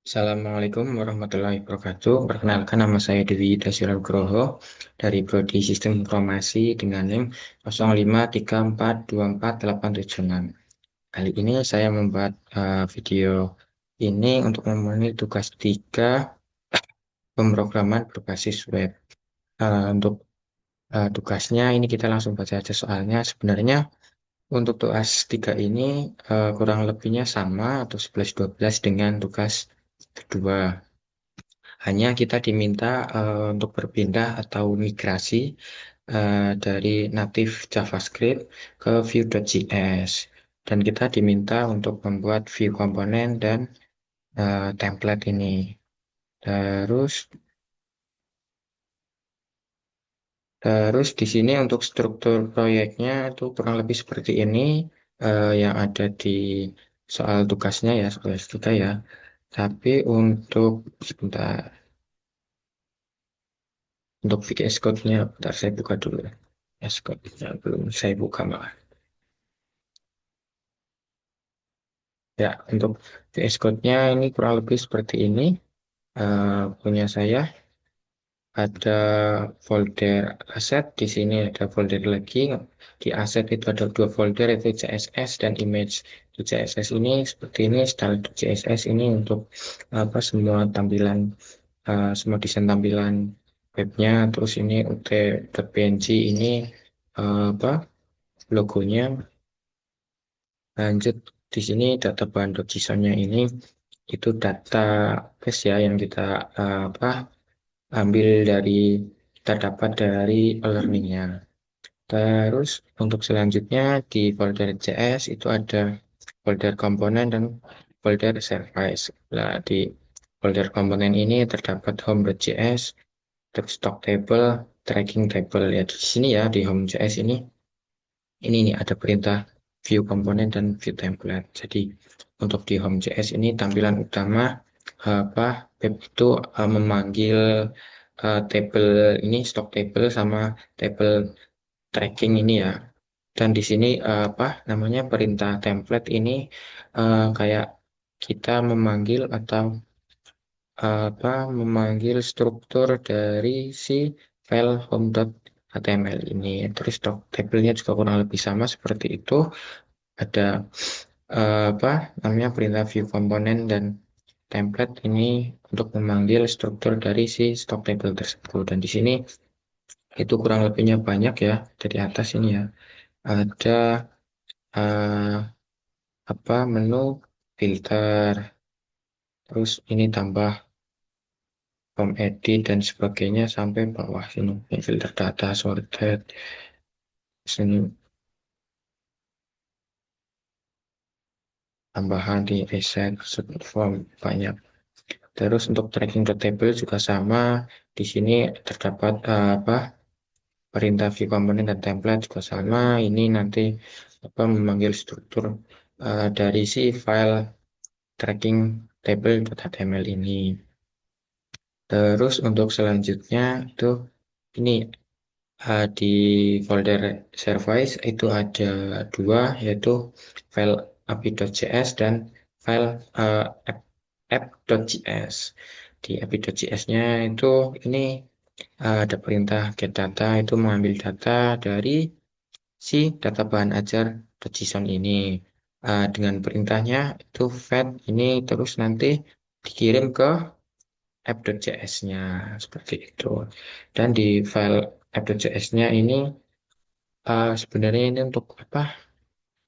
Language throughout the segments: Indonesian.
Assalamualaikum warahmatullahi wabarakatuh. Perkenalkan, nama saya Dewi Dasyuragroho dari Prodi Sistem Informasi dengan NIM 0534248876. Kali ini saya membuat video ini untuk memenuhi tugas 3 pemrograman berbasis web. Untuk tugasnya ini kita langsung baca aja soalnya. Sebenarnya untuk tugas 3 ini kurang lebihnya sama atau 11-12 dengan tugas kedua. Hanya kita diminta untuk berpindah atau migrasi dari native JavaScript ke Vue.js. Dan kita diminta untuk membuat view komponen dan template ini. Terus, terus di sini untuk struktur proyeknya itu kurang lebih seperti ini yang ada di soal tugasnya ya, soal S3 ya. Tapi untuk sebentar, untuk VS Code-nya, bentar saya buka dulu ya. VS Code-nya belum saya buka malah. Ya, untuk VS Code-nya ini kurang lebih seperti ini. Punya saya ada folder aset, di sini ada folder lagi. Di aset itu ada dua folder, yaitu CSS dan image. Di CSS ini seperti ini, style CSS ini untuk apa semua tampilan, semua desain tampilan webnya. Terus ini ut.png ini apa logonya. Lanjut di sini data bahan JSON-nya ini itu data base ya yang kita apa ambil dari kita dapat dari learning-nya. Terus untuk selanjutnya di folder CS itu ada folder komponen dan folder service. Nah, di folder komponen ini terdapat home.js, terus stock table, tracking table ya di sini ya di home.js ini nih ada perintah view komponen dan view template. Jadi untuk di home.js ini tampilan utama apa web itu memanggil table ini stock table sama table tracking ini ya. Dan di sini apa namanya perintah template ini kayak kita memanggil atau apa memanggil struktur dari si file home.html ini. Terus stock table-nya juga kurang lebih sama seperti itu. Ada apa namanya perintah view komponen dan template ini untuk memanggil struktur dari si stock table tersebut. Dan di sini itu kurang lebihnya banyak ya dari atas ini ya. Ada eh, apa menu filter, terus ini tambah form edit dan sebagainya sampai bawah sini. Ini filter data sorted, sini tambahan di reset form banyak. Terus untuk tracking the table juga sama. Di sini terdapat apa perintah view component dan template juga sama. Ini nanti apa memanggil struktur dari si file tracking table.html ini. Terus untuk selanjutnya itu ini di folder service itu ada dua yaitu file api.js dan file app.js. Di api.js-nya itu ini ada perintah get data itu mengambil data dari si data bahan ajar.json ini. Dengan perintahnya itu fetch ini terus nanti dikirim ke app.js-nya seperti itu. Dan di file app.js-nya ini sebenarnya ini untuk apa?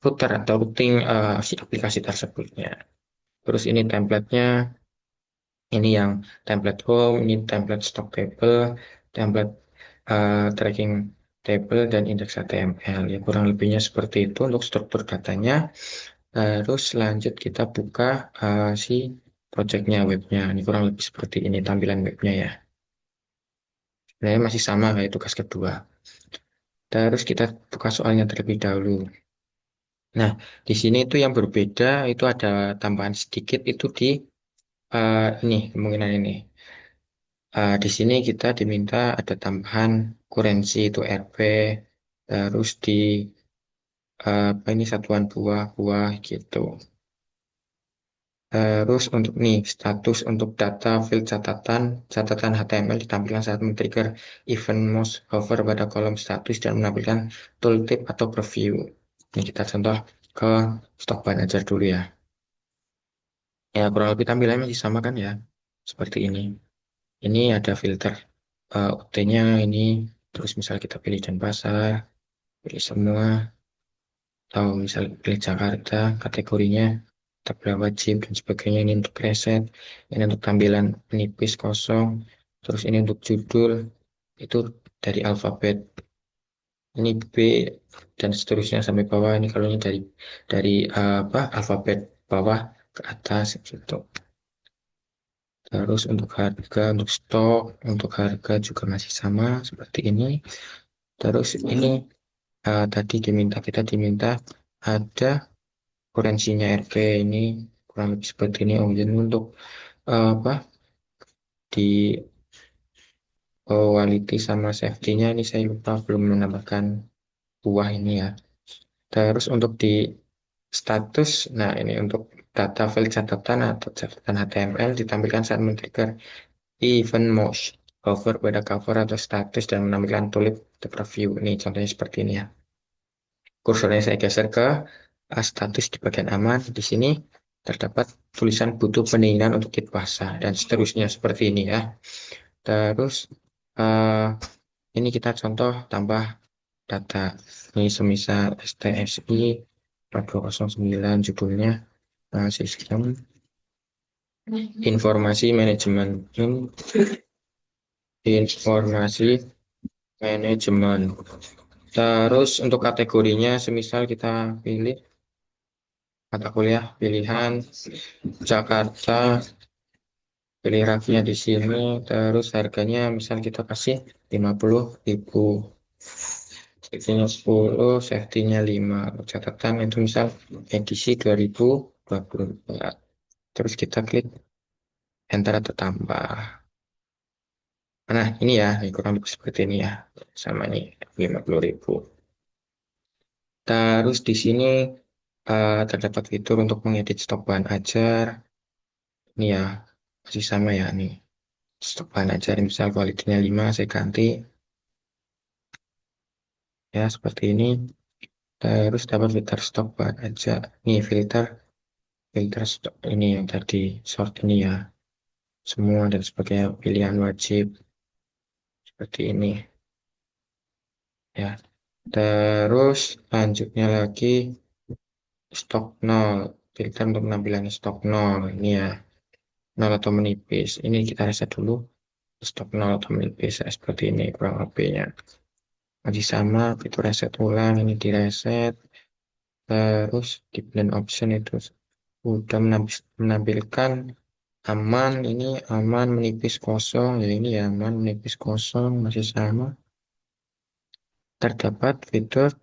Router atau routing si aplikasi tersebutnya. Terus ini template-nya, ini yang template home, ini template stock table, template tracking table dan index HTML. Ya kurang lebihnya seperti itu untuk struktur datanya. Terus lanjut kita buka si projectnya webnya. Ini kurang lebih seperti ini tampilan webnya ya. Sebenarnya masih sama kayak tugas kedua. Terus kita buka soalnya terlebih dahulu. Nah, di sini itu yang berbeda itu ada tambahan sedikit itu di ini kemungkinan ini. Di sini kita diminta ada tambahan kurensi itu RP, terus di apa ini satuan buah-buah gitu. Terus untuk nih status untuk data field catatan HTML ditampilkan saat men-trigger event mouse hover pada kolom status dan menampilkan tooltip atau preview. Ini kita contoh ke stok manager dulu ya. Ya kurang lebih tampilannya masih sama kan ya, seperti ini. Ini ada filter UT-nya ini, terus misal kita pilih Denpasar, pilih semua, atau misal pilih Jakarta, kategorinya tabel wajib dan sebagainya. Ini untuk reset, ini untuk tampilan menipis kosong, terus ini untuk judul itu dari alfabet ini B dan seterusnya sampai bawah. Ini kalau ini dari apa alfabet bawah ke atas gitu. Terus untuk stok, untuk harga juga masih sama seperti ini. Terus ini tadi kita diminta ada kurensinya RP ini kurang lebih seperti ini. Oh, jadi untuk apa di quality sama safety-nya ini saya lupa belum menambahkan buah ini ya. Terus untuk di status, nah ini untuk data file catatan atau catatan HTML ditampilkan saat men-trigger event mouse hover pada cover atau status dan menampilkan tulip the preview. Ini contohnya seperti ini ya. Kursornya saya geser ke status di bagian aman. Di sini terdapat tulisan butuh pendinginan untuk kit basah dan seterusnya seperti ini ya. Terus eh, ini kita contoh tambah data. Ini semisal STSI 4209 judulnya sistem informasi manajemen. Informasi manajemen. Terus untuk kategorinya semisal kita pilih mata kuliah pilihan Jakarta, pilih rafnya di sini, terus harganya misal kita kasih 50.000, safety-nya 10, safety-nya 5, catatan itu misal edisi 2024. Terus kita klik enter atau tambah. Nah ini ya, ini kurang lebih seperti ini ya, sama ini 50.000. Terus di sini terdapat fitur untuk mengedit stok bahan ajar. Ini ya, masih sama ya nih. Stok bahan ajar misal kualitinya 5 saya ganti ya seperti ini. Terus dapat filter stok bahan ajar. Nih filter filter stok ini yang tadi sort ini ya. Semua dan sebagainya pilihan wajib seperti ini ya. Terus lanjutnya lagi stok 0. Filter untuk penampilan stok 0 ini ya. 0 atau menipis. Ini kita reset dulu. Stok 0 atau menipis ya, seperti ini kurang lebihnya. Masih sama, itu reset ulang, ini di reset. Terus di blend option itu udah menampilkan aman, ini aman menipis kosong, ya ini ya aman menipis kosong, masih sama. Terdapat fitur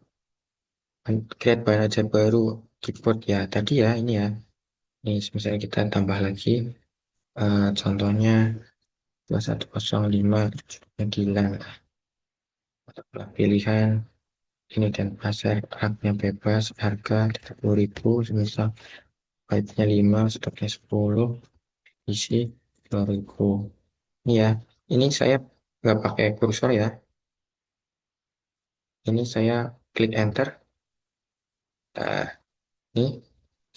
create bahan ajar baru keyboard ya, tadi ya ini ya. Ini misalnya kita tambah lagi, contohnya 2105 9 pilihan ini dan pasar haknya bebas harga 30.000 semisal baiknya 5 stoknya 10 isi 2.000 ini ya. Ini saya nggak pakai kursor ya, ini saya klik enter. Nah, ini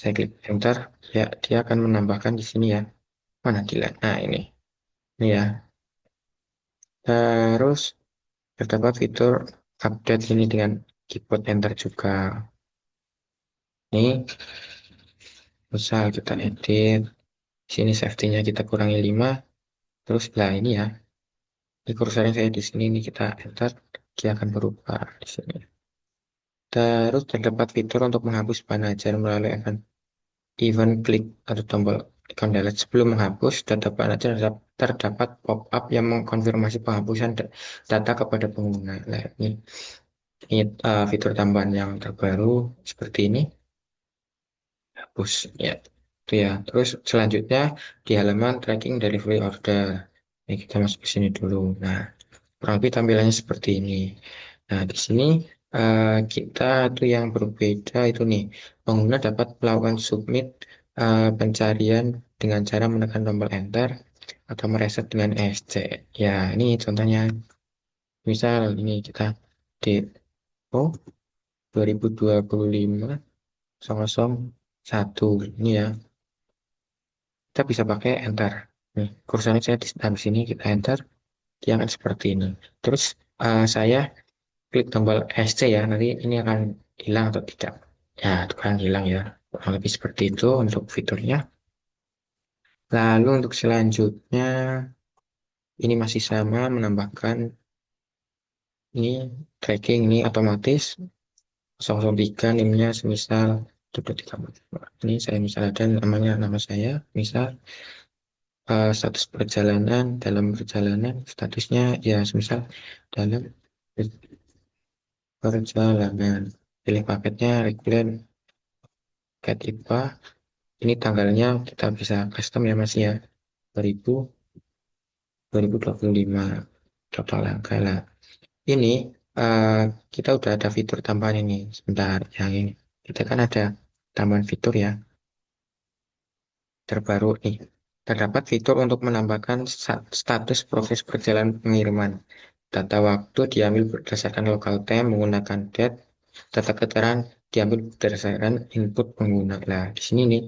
saya klik enter ya, dia akan menambahkan di sini ya, mana dilihat, nah ini ya. Terus terdapat fitur update ini dengan keyboard enter juga. Ini misal kita edit sini safety-nya kita kurangi 5. Terus lah ini ya, di kursornya saya di sini ini kita enter, dia akan berubah di sini. Terus terdapat fitur untuk menghapus bahan ajar melalui event klik atau tombol icon delete. Sebelum menghapus data bahan ajar terdapat pop-up yang mengkonfirmasi penghapusan data kepada pengguna. Nah, ini fitur tambahan yang terbaru seperti ini. Hapus ya. Itu ya. Terus selanjutnya di halaman tracking delivery order. Ini kita masuk ke sini dulu. Nah, kurang lebih tampilannya seperti ini. Nah, di sini kita tuh yang berbeda itu nih, pengguna dapat melakukan submit pencarian dengan cara menekan tombol enter atau mereset dengan ESC. Ya, ini contohnya. Misal ini kita DO 2025-001 ini ya. Kita bisa pakai enter. Nih, kursornya saya di sini kita enter, dia akan seperti ini. Terus saya klik tombol SC ya, nanti ini akan hilang atau tidak. Ya, itu kan hilang ya. Kurang lebih seperti itu untuk fiturnya. Lalu untuk selanjutnya, ini masih sama menambahkan ini tracking ini otomatis 003 NIM-nya semisal 23. Ini saya misal ada namanya nama saya, misal status perjalanan dalam perjalanan statusnya ya semisal dalam perjalanan. Pilih paketnya reguler paket IPA. Ini tanggalnya kita bisa custom ya Mas ya. 2000 2025 total angka lah. Ini eh, kita udah ada fitur tambahan ini. Sebentar, yang ini. Kita kan ada tambahan fitur ya. Terbaru nih. Terdapat fitur untuk menambahkan status proses perjalanan pengiriman. Data waktu diambil berdasarkan local time menggunakan date. Data keterangan diambil berdasarkan input pengguna. Nah, di sini nih.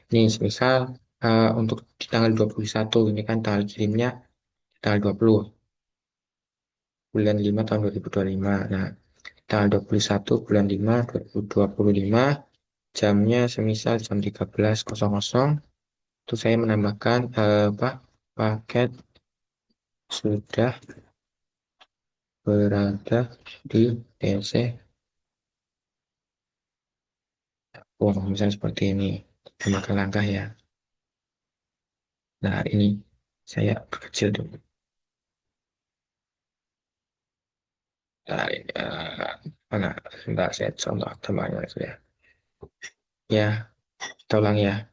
Ini misal untuk di tanggal 21 ini kan tanggal kirimnya tanggal 20 bulan 5 tahun 2025. Nah, tanggal 21 bulan 5 2025 jamnya semisal jam 13.00 itu saya menambahkan apa paket sudah berada di DC. Oh, misalnya seperti ini. Memakan langkah ya. Nah, ini saya perkecil dulu. Nah, ini, mana? Sebentar, saya contoh tambahnya itu ya. Ya, tolong ya.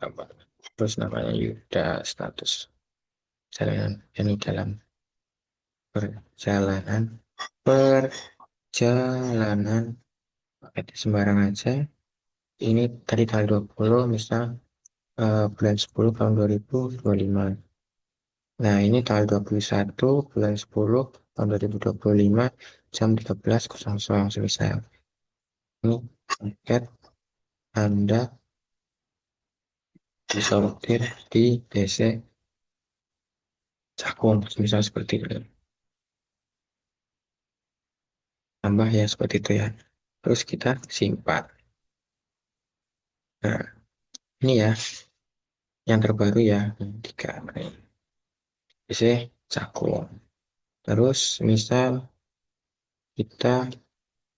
Apa? Terus namanya Yuda status perjalanan ini dalam perjalanan perjalanan pakai sembarang aja. Ini tadi tanggal 20 misal bulan 10 tahun 2025. Nah, ini tanggal 21 bulan 10 tahun 2025 jam 13.00 semisal. Ini paket Anda disortir di DC Cakung, misal seperti itu. Tambah ya seperti itu ya. Terus kita simpan. Nah, ini ya yang terbaru ya, yang tiga. DC Cakung. Terus misal kita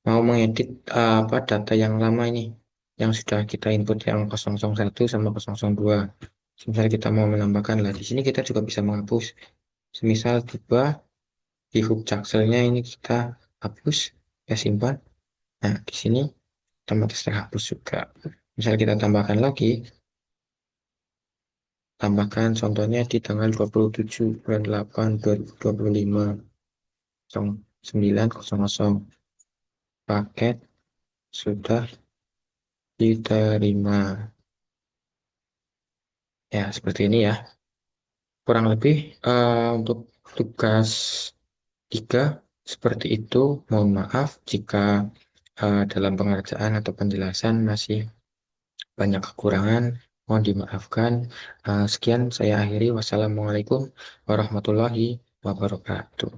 mau mengedit apa data yang lama ini yang sudah kita input yang 001 sama 002. Misal kita mau menambahkan lah di sini kita juga bisa menghapus. Semisal tiba di hub jakselnya ini kita hapus ya simpan. Nah, di sini otomatis terhapus juga. Misal kita tambahkan lagi, tambahkan contohnya di tanggal 27 bulan 8 2025 09.00 paket sudah diterima. Ya, seperti ini ya. Kurang lebih untuk tugas 3 seperti itu. Mohon maaf jika dalam pengerjaan atau penjelasan masih banyak kekurangan. Mohon dimaafkan. Sekian saya akhiri. Wassalamualaikum warahmatullahi wabarakatuh.